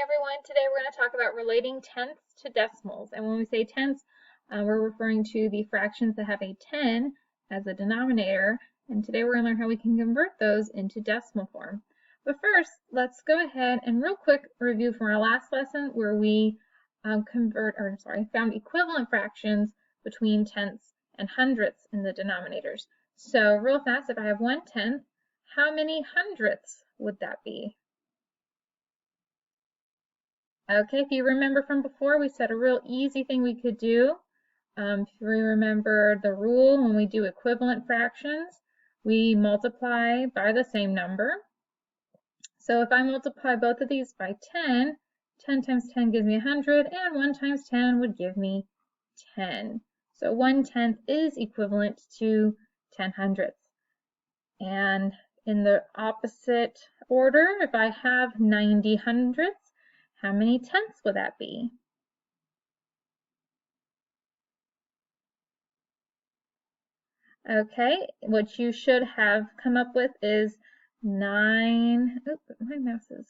everyone. Today we're going to talk about relating tenths to decimals. And when we say tenths, we're referring to the fractions that have a 10 as a denominator. And today we're going to learn how we can convert those into decimal form. But first, let's go ahead and real quick review from our last lesson where we found equivalent fractions between tenths and hundredths in the denominators. So real fast, if I have 1/10, how many hundredths would that be? Okay, if you remember from before, we said a real easy thing we could do. If you remember the rule, when we do equivalent fractions, we multiply by the same number. So if I multiply both of these by 10, 10 times 10 gives me 100, and 1 times 10 would give me 10. So 1/10 is equivalent to 10 hundredths. And in the opposite order, if I have 90 hundredths, how many tenths would that be? Okay, what you should have come up with is 9, oops, my mouse is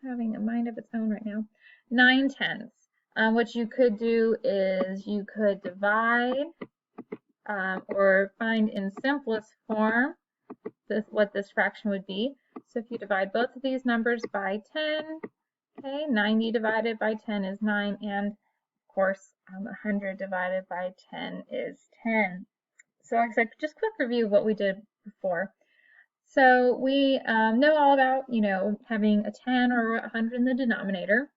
having a mind of its own right now, 9/10. What you could do is you could divide or find in simplest form what this fraction would be. So if you divide both of these numbers by 10, okay, 90 divided by 10 is 9, and of course 100 divided by 10 is 10. So like I said, just quick review of what we did before. So we know all about, having a 10 or 100 in the denominator.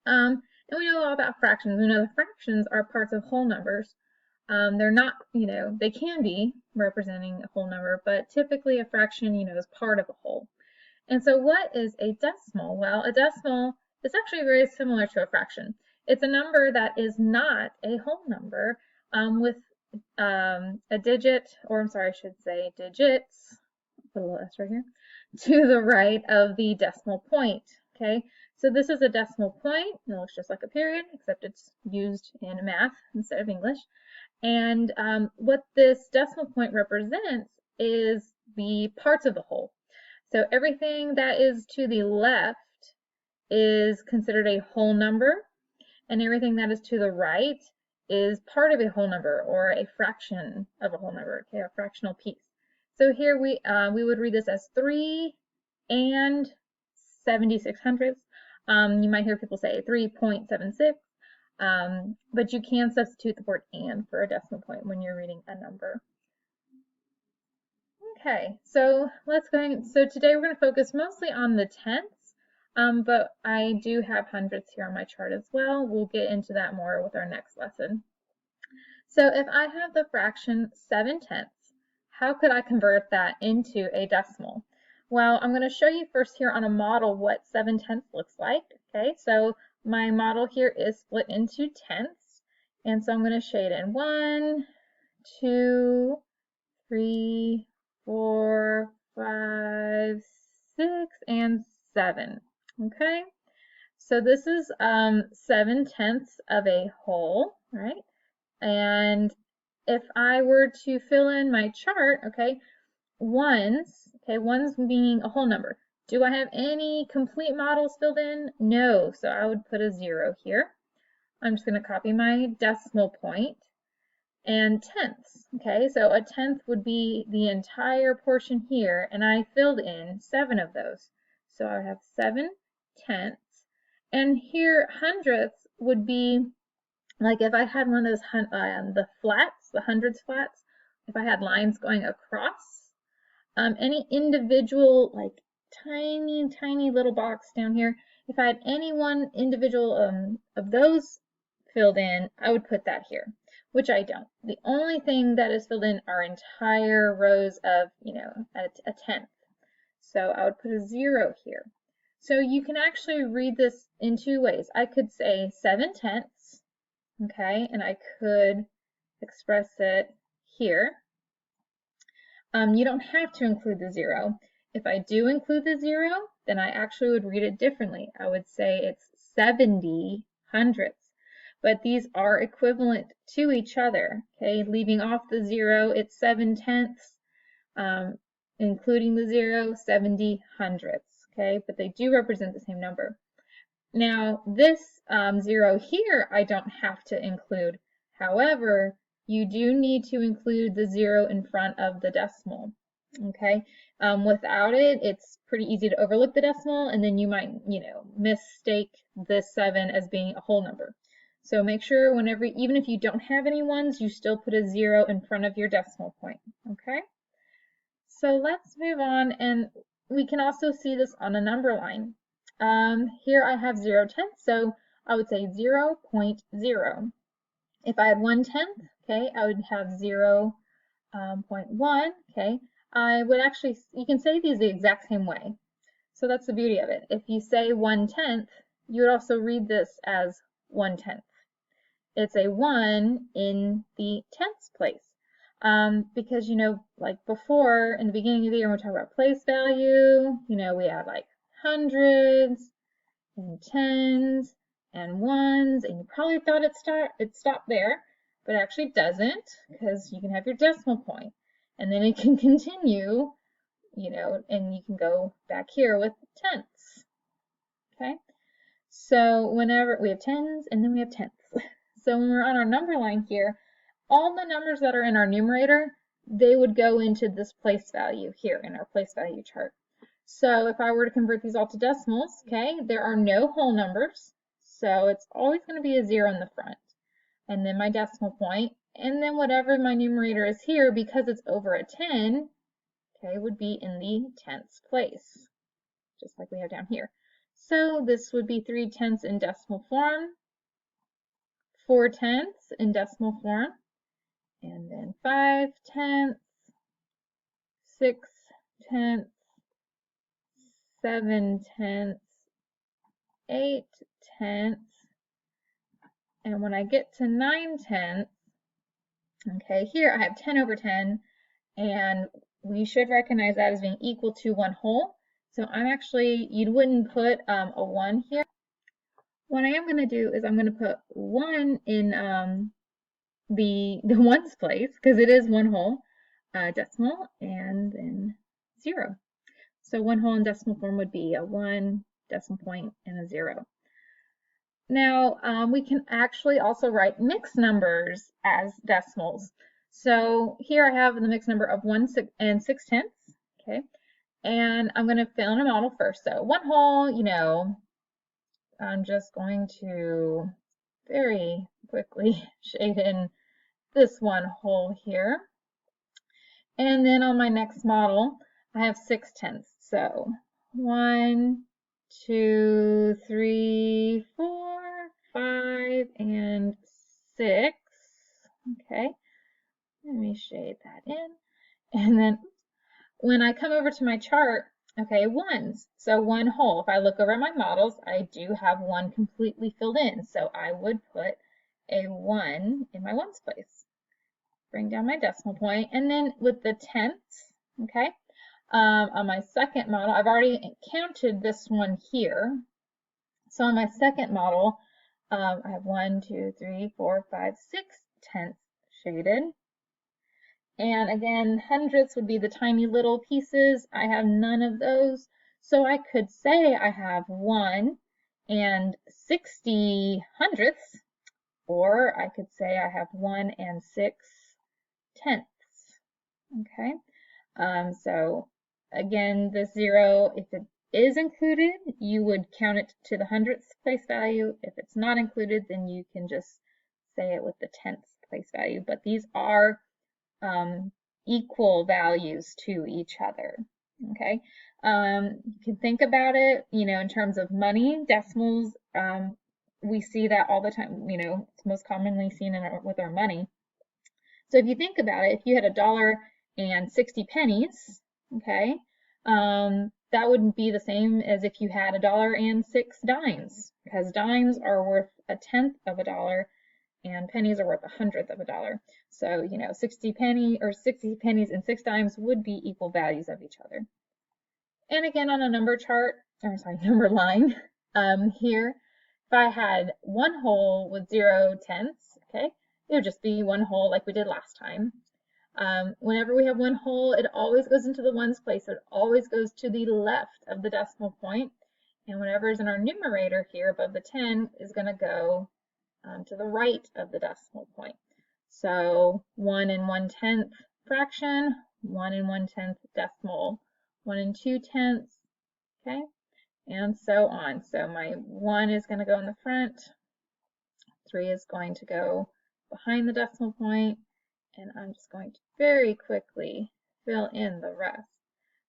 And we know all about fractions. We know the fractions are parts of whole numbers. They're not, they can be representing a whole number, but typically a fraction, is part of a whole. And so what is a decimal? Well, a decimal is actually very similar to a fraction. It's a number that is not a whole number with a digit, or I'm sorry, I should say digits, put a little S right here, to the right of the decimal point. Okay, so this is a decimal point. It looks just like a period, except it's used in math instead of English. And what this decimal point represents is the parts of the whole. So everything that is to the left is considered a whole number, and everything that is to the right is part of a whole number or a fraction of a whole number, okay, a fractional piece. So here we would read this as 3 and 76 hundredths. You might hear people say 3.76, but you can substitute the word and for a decimal point when you're reading a number. Okay, so let's go. So today we're going to focus mostly on the tenths, but I do have hundredths here on my chart as well. We'll get into that more with our next lesson. So if I have the fraction 7/10, how could I convert that into a decimal? Well, I'm going to show you first here on a model what 7/10 looks like. Okay, so my model here is split into tenths, and so I'm going to shade in 1, 2, 3, 4, 5, 6, and 7. Okay, so this is 7/10 of a whole, right? And if I were to fill in my chart, okay, ones being a whole number. Do I have any complete models filled in? No, so I would put a 0 here. I'm just going to copy my decimal point. And tenths, okay, so a tenth would be the entire portion here, and I filled in 7 of those. So I have 7/10. And here, hundredths would be like if I had one of those the flats, the hundreds flats, if I had lines going across, any individual like tiny little box down here, if I had any one individual of those filled in, I would put that here, which I don't. The only thing that is filled in are entire rows of, a tenth. So I would put a 0 here. So you can actually read this in two ways. I could say 7/10, okay, and I could express it here. You don't have to include the 0. If I do include the 0, then I actually would read it differently. I would say it's 70 hundredths, but these are equivalent to each other, okay? Leaving off the 0, it's 7/10, including the 0, 70 hundredths, okay? But they do represent the same number. Now this 0 here I don't have to include. However, you do need to include the 0 in front of the decimal. Okay, without it, it's pretty easy to overlook the decimal, and then you might, mistake this 7 as being a whole number. So make sure whenever, even if you don't have any ones, you still put a 0 in front of your decimal point. Okay, so let's move on, and we can also see this on a number line. Here I have 0/10, so I would say 0.0. If I had 1/10, okay, I would have 0.1, okay. I would actually, you can say these the exact same way. So that's the beauty of it. If you say 1/10, you would also read this as 1/10. It's a 1 in the tenths place. Because, like before, in the beginning of the year, when we talk about place value, we had like hundreds and tens and ones, and you probably thought it stopped there, but it actually doesn't, because you can have your decimal point, and then it can continue, and you can go back here with tenths. Okay, so whenever we have tens and then we have tenths. So when we're on our number line here, all the numbers that are in our numerator, they would go into this place value here in our place value chart. So if I were to convert these all to decimals, okay, there are no whole numbers, so it's always going to be a 0 in the front, and then my decimal point, and then whatever my numerator is here, because it's over a 10, okay, would be in the tenths place, just like we have down here. So this would be 3/10 in decimal form, 4/10 in decimal form, and then 5/10, 6/10, 7/10, 8/10, and when I get to 9/10, okay, here I have 10 over 10, and we should recognize that as being equal to 1 whole. So you wouldn't put a 1 here. What I am going to do is I'm going to put 1 in the ones place, because it is 1 whole decimal, and then 0. So 1 whole in decimal form would be a 1, decimal point, and a 0. Now, we can actually also write mixed numbers as decimals. So here I have the mixed number of 1 and 6/10, okay? And I'm going to fill in a model first. So 1 whole, I'm just going to very quickly shade in this 1 whole here. And then on my next model, I have 6/10. So 1, 2, 3, 4, 5, and 6. Okay, let me shade that in. And then when I come over to my chart, okay, ones. So 1 whole. If I look over at my models, I do have 1 completely filled in. So I would put a 1 in my ones place. Bring down my decimal point, and then with the tenths, okay, on my second model, I've already counted this one here. So on my second model, I have 1, 2, 3, 4, 5, 6/10 shaded. And again, hundredths would be the tiny little pieces. I have none of those. So I could say I have 1 and 60 hundredths, or I could say I have 1 and 6/10. Okay, so again, the 0, if it is included, you would count it to the hundredths place value. If it's not included, then you can just say it with the tenths place value. But these are equal values to each other. Okay, you can think about it, in terms of money, decimals. We see that all the time. It's most commonly seen with our money. So if you think about it, if you had $1.60, okay, that wouldn't be the same as if you had $1.06, because dimes are worth a tenth of a dollar and pennies are worth a hundredth of a dollar. So, 60 pennies and 6 dimes would be equal values of each other. And again, on a number line, here, if I had 1 whole with 0/10, okay, it would just be 1 whole like we did last time. Whenever we have 1 whole, it always goes into the ones place. So it always goes to the left of the decimal point. And whatever's in our numerator here above the 10 is going to go to the right of the decimal point. So 1 1/10 fraction, 1 1/10 decimal, 1 2/10, okay, and so on. So my 1 is going to go in the front, 3 is going to go behind the decimal point, and I'm just going to very quickly fill in the rest.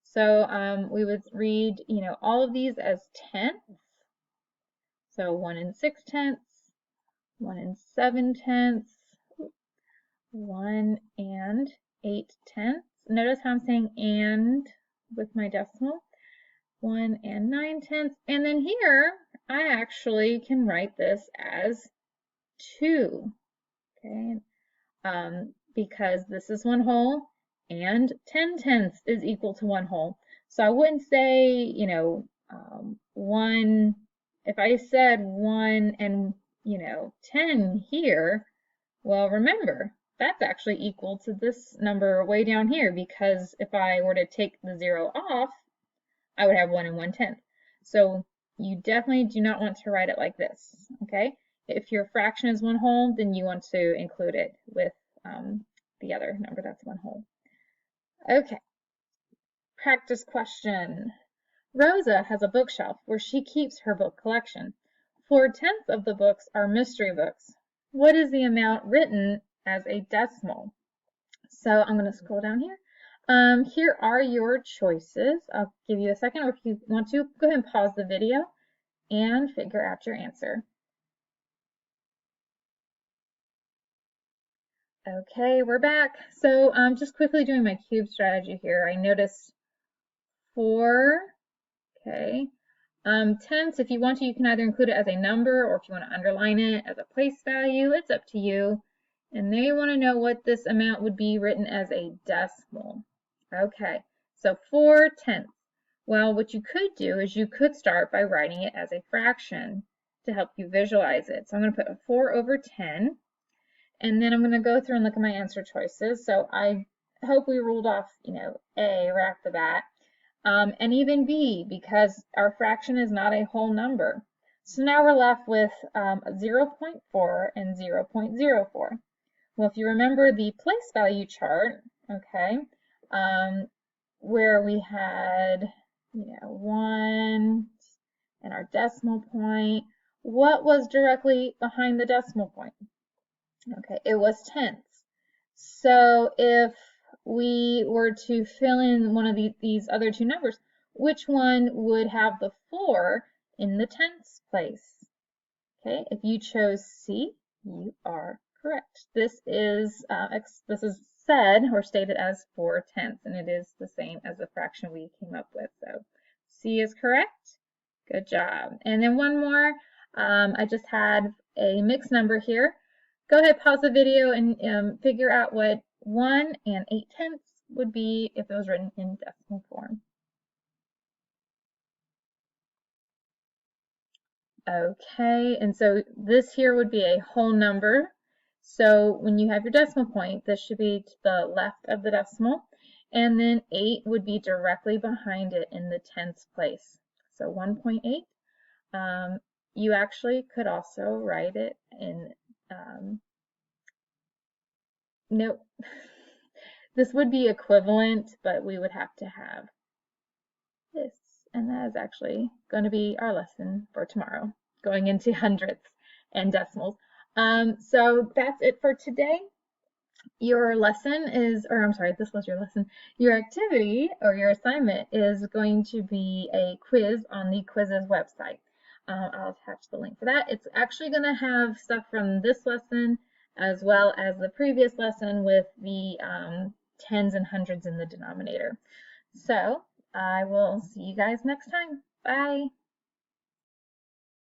So we would read, all of these as tenths. So 1 6/10, 1 7/10, 1 8/10. Notice how I'm saying and with my decimal. 1 9/10. And then here, I actually can write this as 2. Okay, because this is 1 whole and 10/10 is equal to 1 whole. So I wouldn't say, 1, if I said 1 and, 10 here, well, remember, that's actually equal to this number way down here, because if I were to take the 0 off, I would have 1 1/10. So you definitely do not want to write it like this, okay? If your fraction is 1 whole, then you want to include it with the other number that's 1 whole. Okay, practice question. Rosa has a bookshelf where she keeps her book collection. 4/10 of the books are mystery books. What is the amount written as a decimal? So I'm going to scroll down here. Here are your choices. I'll give you a second, or if you want to, go ahead and pause the video and figure out your answer. Okay, we're back. So just quickly doing my cube strategy here. I noticed 4, okay. Tenths, if you want to, you can either include it as a number, or if you want to underline it as a place value, it's up to you. And they want to know what this amount would be written as a decimal. Okay, so 4/10. Well, what you could do is you could start by writing it as a fraction to help you visualize it. So I'm going to put a 4/10. And then I'm going to go through and look at my answer choices. So I hope we ruled off, A right off the bat, and even B, because our fraction is not a whole number. So now we're left with 0.4 and 0.04. Well, if you remember the place value chart, okay, where we had, 1 and our decimal point, what was directly behind the decimal point? Okay, it was tenths. So if we were to fill in one of these other two numbers, which one would have the 4 in the tenths place? Okay, if you chose C, you are correct. This is said or stated as 4/10, and it is the same as the fraction we came up with. So C is correct. Good job. And then one more. I just had a mixed number here. Go ahead, pause the video and figure out what 1 8/10 would be if it was written in decimal form. Okay, and so this here would be a whole number. So when you have your decimal point, this should be to the left of the decimal, and then 8 would be directly behind it in the tenths place. So 1.8. You actually could also write it in, no, this would be equivalent, but we would have to have this, and that is actually going to be our lesson for tomorrow, going into hundredths and decimals. So that's it for today. Your lesson is, or I'm sorry, this was your lesson. Your activity or your assignment is going to be a quiz on the Quizizz website. I'll attach the link for that. It's actually going to have stuff from this lesson as well as the previous lesson with the tens and hundreds in the denominator. So I will see you guys next time. Bye.